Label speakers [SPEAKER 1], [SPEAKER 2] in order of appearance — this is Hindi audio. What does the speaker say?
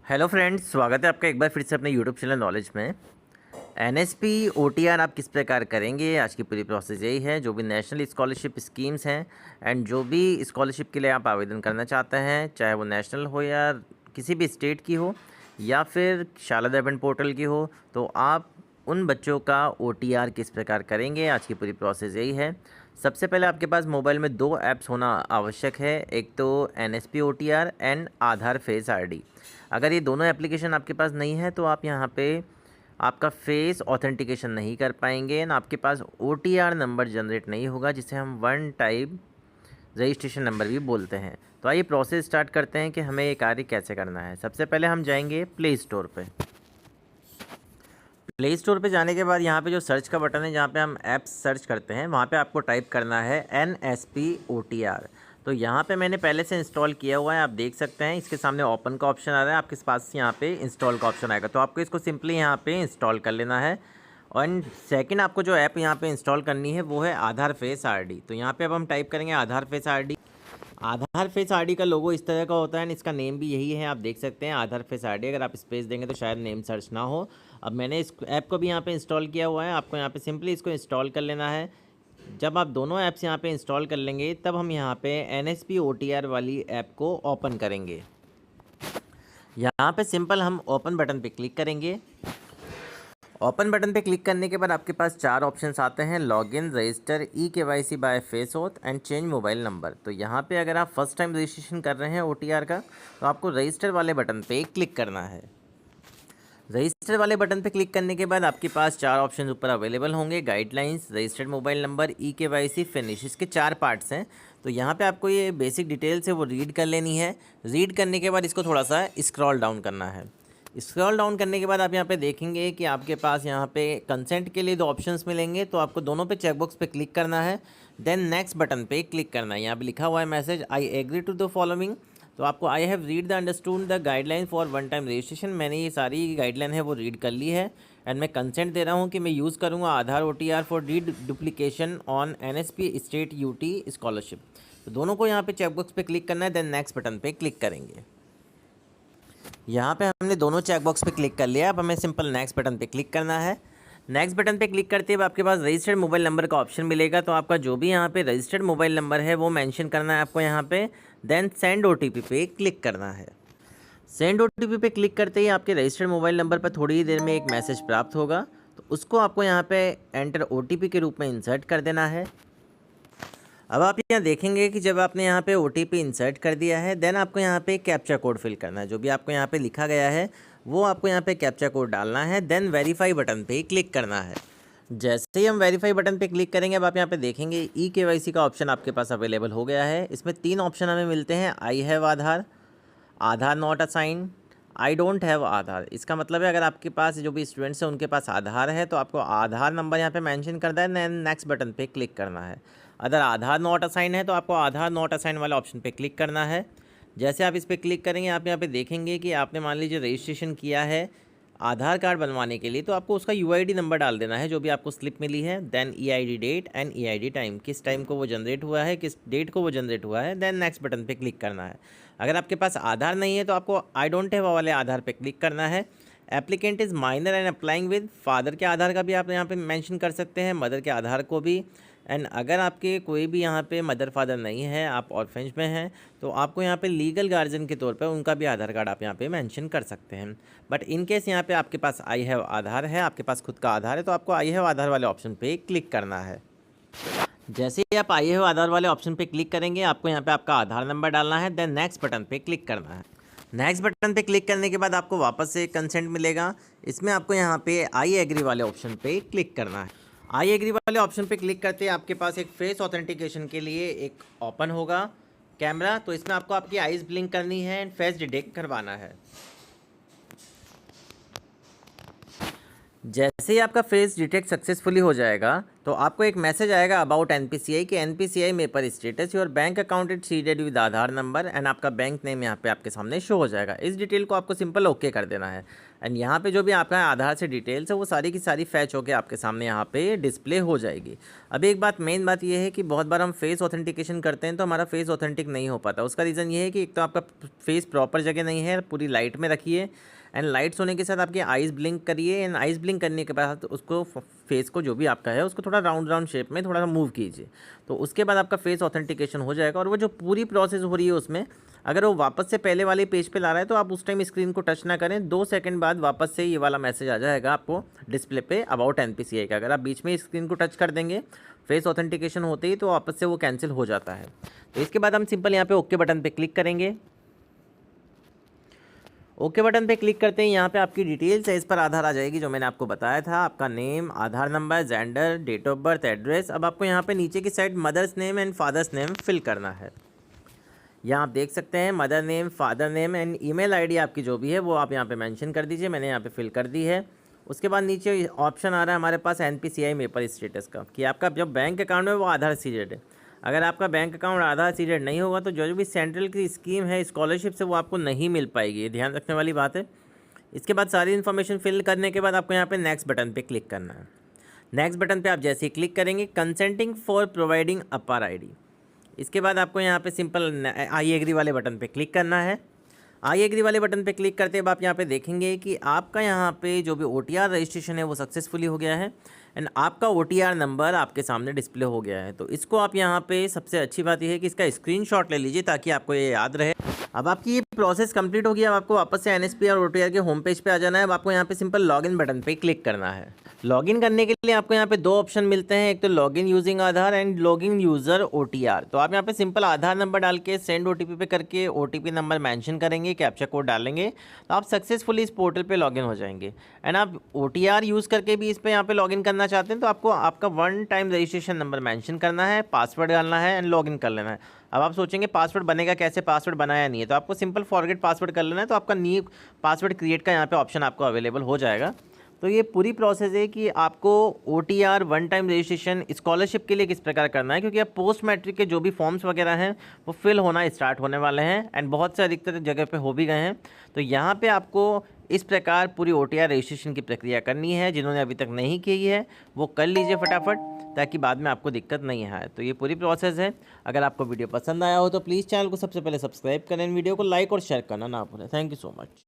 [SPEAKER 1] हेलो फ्रेंड्स, स्वागत है आपका एक बार फिर से अपने यूट्यूब चैनल नॉलेज में। एनएसपी ओटीआर आप किस प्रकार करेंगे, आज की पूरी प्रोसेस यही है। जो भी नेशनल स्कॉलरशिप स्कीम्स हैं एंड जो भी स्कॉलरशिप के लिए आप आवेदन करना चाहते हैं, चाहे वो नेशनल हो या किसी भी स्टेट की हो या फिर शारदा एवेंट पोर्टल की हो, तो आप उन बच्चों का ओटीआर किस प्रकार करेंगे, आज की पूरी प्रोसेस यही है। सबसे पहले आपके पास मोबाइल में दो ऐप्स होना आवश्यक है, एक तो NSP OTR and Aadhaar face ID. अगर ये दोनों एप्लीकेशन आपके पास नहीं है तो आप यहाँ पे आपका फेस ऑथेंटिकेशन नहीं कर पाएंगे ना, आपके पास ओटीआर नंबर जनरेट नहीं होगा, जिसे हम वन टाइम रजिस्ट्रेशन नंबर भी बोलते हैं। तो आइए प्रोसेस स्टार्ट करते हैं कि हमें ये कार्य कैसे करना है। सबसे पहले हम जाएंगे प्ले स्टोर पे। प्ले स्टोर पे जाने के बाद यहाँ पे जो सर्च का बटन है, जहाँ पे हम ऐप्स सर्च करते हैं, वहाँ पे आपको टाइप करना है NSP OTR। तो यहाँ पे मैंने पहले से इंस्टॉल किया हुआ है, आप देख सकते हैं। इसके सामने ओपन का ऑप्शन आ रहा है, आपके पास यहाँ पे इंस्टॉल का ऑप्शन आएगा, तो आपको इसको सिंपली यहाँ पे इंस्टॉल कर लेना है। और सेकंड आपको जो ऐप यहाँ पे इंस्टॉल करनी है वो है आधार फेस आरडी। तो यहाँ पे अब हम टाइप करेंगे आधार फेस आरडी। आधार फेस आरडी का लोगो इस तरह का होता है, इसका नेम भी यही है, आप देख सकते हैं आधार फेस आरडी। अगर आप स्पेस देंगे तो शायद नेम सर्च ना हो। अब मैंने इस ऐप को भी यहाँ पे इंस्टॉल किया हुआ है, आपको यहाँ पे सिंपली इसको इंस्टॉल कर लेना है। जब आप दोनों ऐप्स यहाँ पे इंस्टॉल कर लेंगे तब हम यहाँ पे NSP OTR वाली ऐप को ओपन करेंगे। यहाँ पे सिंपल हम ओपन बटन पे क्लिक करेंगे। ओपन बटन पे क्लिक करने के बाद आपके पास चार ऑप्शंस आते हैं: login, register, eKYC by face auth and change mobile number. तो यहाँ पे अगर आप फर्स्ट टाइम रजिस्ट्रेशन कर रहे हैं OTR का, तो आपको रजिस्टर वाले बटन पे क्लिक करना है। रजिस्टर वाले बटन पे क्लिक करने के बाद आपके पास चार ऑप्शन ऊपर अवेलेबल होंगे: guidelines, registered mobile number, eKYC, finish. इसके चार पार्ट्स हैं। तो यहाँ पे आपको ये बेसिक डिटेल्स है वो रीड कर लेनी है। रीड करने के बाद इसको थोड़ा सा स्क्रॉल डाउन करना है। स्क्रॉल डाउन करने के बाद आप यहाँ पे देखेंगे कि आपके पास यहाँ पे कंसेंट के लिए दो ऑप्शंस मिलेंगे, तो आपको दोनों पे चेकबॉक्स पे क्लिक करना है। देन नेक्स्ट बटन पे क्लिक करना है। यहाँ पे लिखा हुआ है message, I agree to the following. तो आपको I have read the understood the guideline for one time registration. मैंने ये सारी गाइडलाइन है वो रीड कर ली है एंड मैं कंसेंट दे रहा हूँ कि मैं यूज़ करूँगा Aadhaar OTR for deed duplication on NSP state UT scholarship. तो दोनों को यहाँ पे चेकबॉक्स पे क्लिक करना है, देन नेक्स्ट बटन पे क्लिक करेंगे। यहाँ पे हमने दोनों चेकबॉक्स पे क्लिक कर लिया। अब हमें सिंपल नेक्स्ट बटन पे क्लिक करना है। नेक्स्ट बटन पे क्लिक करते ही आपके पास रजिस्टर्ड मोबाइल नंबर का ऑप्शन मिलेगा, तो आपका जो भी यहाँ पे रजिस्टर्ड मोबाइल नंबर है वो मेंशन करना है आपको यहाँ पे। देन सेंड OTP पे क्लिक करना है। सेंड OTP पे क्लिक करते ही आपके रजिस्टर्ड मोबाइल नंबर पर थोड़ी ही देर में एक मैसेज प्राप्त होगा, तो उसको आपको यहाँ पे एंटर OTP के रूप में इंसर्ट कर देना है। अब आप यहाँ देखेंगे कि जब आपने यहाँ पे OTP इंसर्ट कर दिया है, देन आपको यहाँ पे कैप्चा कोड फिल करना है। जो भी आपको यहाँ पे लिखा गया है वो आपको यहाँ पे कैप्चा कोड डालना है। देन वेरीफाई बटन पे क्लिक करना है। जैसे ही हम वेरीफाई बटन पे क्लिक करेंगे, अब आप यहाँ पे देखेंगे eKYC का ऑप्शन आपके पास अवेलेबल हो गया है। इसमें तीन ऑप्शन हमें मिलते हैं: I have Aadhaar, Aadhaar not assign, I don't have Aadhaar. इसका मतलब है अगर आपके पास जो भी स्टूडेंट्स हैं उनके पास आधार है तो आपको आधार नंबर यहाँ पे मेंशन करना है, देन नेक्स्ट बटन पे क्लिक करना है। अगर आधार नॉट असाइन है तो आपको आधार नॉट असाइन वाले ऑप्शन पे क्लिक करना है। जैसे आप इस पर क्लिक करेंगे, आप यहाँ पे देखेंगे कि आपने मान लीजिए रजिस्ट्रेशन किया है आधार कार्ड बनवाने के लिए, तो आपको उसका UID नंबर डाल देना है जो भी आपको स्लिप मिली है। Then EID date and EID time, किस टाइम को वो जनरेट हुआ है, किस डेट को वो जनरेट हुआ है। देन नेक्स्ट बटन पे क्लिक करना है। अगर आपके पास आधार नहीं है तो आपको आई डोंट हैव वाले आधार पे क्लिक करना है। Applicant is minor and applying with, father के आधार का भी आप यहाँ पे मेंशन कर सकते हैं, मदर के आधार को भी। एंड अगर आपके कोई भी यहाँ पे मदर फादर नहीं है, आप ऑर्फेंज में हैं, तो आपको यहाँ पे लीगल गार्जियन के तौर पे उनका भी आधार कार्ड आप यहाँ पे मेंशन कर सकते हैं। बट इन केस यहाँ पे आपके पास आई हैव आधार है, आपके पास खुद का आधार है, तो आपको आई हैव आधार वाले ऑप्शन पे क्लिक करना है। जैसे ही आप आई हैव आधार वाले ऑप्शन पे क्लिक करेंगे, आपको यहाँ पे आपका आधार नंबर डालना है। देन नेक्स्ट बटन पे क्लिक करना है। नेक्स्ट बटन पे क्लिक करने के बाद आपको वापस से कंसेंट मिलेगा। इसमें आपको यहाँ पे आई एग्री वाले ऑप्शन पे क्लिक करना है। आई एग्री वाले ऑप्शन पे क्लिक करते ही आपके पास एक फेस ऑथेंटिकेशन के लिए एक ओपन होगा कैमरा, तो इसमें आपको आपकी आईज ब्लिंक करनी है एंड फेस डिटेक्ट करवाना है। जैसे ही आपका फेस डिटेक्ट सक्सेसफुली हो जाएगा, तो आपको एक मैसेज आएगा अबाउट एनपीसीआई कि एनपीसीआई में पर status your bank account it seeded with Aadhaar number and आपका बैंक नेम यहाँ पे आपके सामने शो हो जाएगा। इस डिटेल को आपको सिंपल ओके कर देना है एंड यहाँ पे जो भी आपका आधार से डिटेल्स है वो सारी की सारी फैच होकर आपके सामने यहाँ पे डिस्प्ले हो जाएगी। अब एक बात मेन बात ये है कि बहुत बार हम फेस ऑथेंटिकेशन करते हैं तो हमारा फेस ऑथेंटिक नहीं हो पाता। उसका रीज़न ये है कि एक तो आपका फेस प्रॉपर जगह नहीं है, पूरी लाइट में रखिए एंड लाइट्स होने के साथ आपकी आइज़ ब्लिंक करिए एंड आइज़ ब्लिंक करने के बाद उसको फेस को जो भी आपका है उसको थोड़ा राउंड शेप में थोड़ा सा मूव कीजिए, तो उसके बाद आपका फेस ऑथेंटिकेशन हो जाएगा। और वो जो पूरी प्रोसेस हो रही है उसमें अगर वो वापस से पहले वाले पेज पे ला रहा है तो आप उस टाइम स्क्रीन को टच ना करें, 2 सेकंड बाद वापस से ये वाला मैसेज आ जाएगा आपको डिस्प्ले पे अबाउट एनपीसीआई का। अगर आप बीच में स्क्रीन को टच कर देंगे फेस ऑथेंटिकेशन होते ही तो वापस से वो कैंसिल हो जाता है। तो इसके बाद हम सिंपल यहाँ पे ओके बटन पे क्लिक करेंगे। ओके बटन पे क्लिक करते ही यहाँ पे आपकी डिटेल्स है इस पर आधार आ जाएगी जो मैंने आपको बताया था, आपका name, Aadhaar number, gender, date of birth, address. अब आपको यहाँ पे नीचे की side mother's name and father's name fill करना है। यहाँ आप देख सकते हैं mother name, father name and email ID आपकी जो भी है वो आप यहाँ पे मेंशन कर दीजिए। मैंने यहाँ पे फिल कर दी है। उसके बाद नीचे ऑप्शन आ रहा है हमारे पास एनपीसीआई मेपर स्टेटस का कि आपका जो बैंक अकाउंट है वो आधार सीडेड है। अगर आपका बैंक अकाउंट आधार सीडेड नहीं होगा तो जो भी सेंट्रल की स्कीम है स्कॉलरशिप से वो आपको नहीं मिल पाएगी, ये ध्यान रखने वाली बात है। इसके बाद सारी इन्फॉर्मेशन फिल करने के बाद आपको यहाँ पे नेक्स्ट बटन पे क्लिक करना है। नेक्स्ट बटन पे आप जैसे ही क्लिक करेंगे कंसेंटिंग फॉर प्रोवाइडिंग अपार आईडी, इसके बाद आपको यहाँ पे सिंपल आई एग्री वाले बटन पे क्लिक करना है। आई एग्री वाले बटन पे क्लिक करते हुए आप यहाँ पे देखेंगे कि आपका यहाँ पे जो भी OTR रजिस्ट्रेशन है वो सक्सेसफुली हो गया है एंड आपका OTR नंबर आपके सामने डिस्प्ले हो गया है। तो इसको आप यहाँ पे सबसे अच्छी बात यह है कि इसका स्क्रीनशॉट ले लीजिए ताकि आपको ये याद रहे। अब आपकी ये प्रोसेस कंप्लीट होगी। अब आपको वापस से NSP और OTR के होम पेज पे आ जाना है। अब आपको यहाँ पे सिंपल लॉगिन बटन पे क्लिक करना है। लॉगिन करने के लिए आपको यहाँ पे 2 ऑप्शन मिलते हैं, एक तो login using Aadhaar and login user OTR। तो आप यहाँ पे सिंपल आधार नंबर डाल के सेंड OTP पे करके OTP नंबर मेंशन करेंगे, कैप्चा कोड डालेंगे तो आप सक्सेसफुली इस पोर्टल पे लॉगिन हो जाएंगे। एंड आप OTR यूज़ करके भी इस पे यहाँ पे लॉगिन करना चाहते हैं तो आपको आपका 1 टाइम रजिस्ट्रेशन नंबर मेंशन करना है, पासवर्ड डालना है एंड लॉगिन कर लेना है। अब आप सोचेंगे पासवर्ड बनेगा कैसे, पासवर्ड बनाया नहीं है, तो आपको सिंपल फॉरगेट पासवर्ड कर लेना है। तो आपका न्यू पासवर्ड क्रिएट का यहाँ पे ऑप्शन आपको अवेलेबल हो जाएगा। तो ये पूरी प्रोसेस है कि आपको OTR 1 टाइम रजिस्ट्रेशन स्कॉलरशिप के लिए किस प्रकार करना है, क्योंकि अब पोस्ट मैट्रिक के जो भी फॉर्म्स वगैरह हैं वो फिल होना स्टार्ट होने वाले हैं एंड बहुत से अधिकतर जगह पे हो भी गए हैं। तो यहाँ पे आपको इस प्रकार पूरी OTR रजिस्ट्रेशन की प्रक्रिया करनी है। जिन्होंने अभी तक नहीं की है वो कर लीजिए फटाफट, ताकि बाद में आपको दिक्कत नहीं आए। तो ये पूरी प्रोसेस है। अगर आपको वीडियो पसंद आया हो तो प्लीज़ चैनल को सबसे पहले सब्सक्राइब करें, वीडियो को लाइक और शेयर करना ना भूलें। Thank you so much.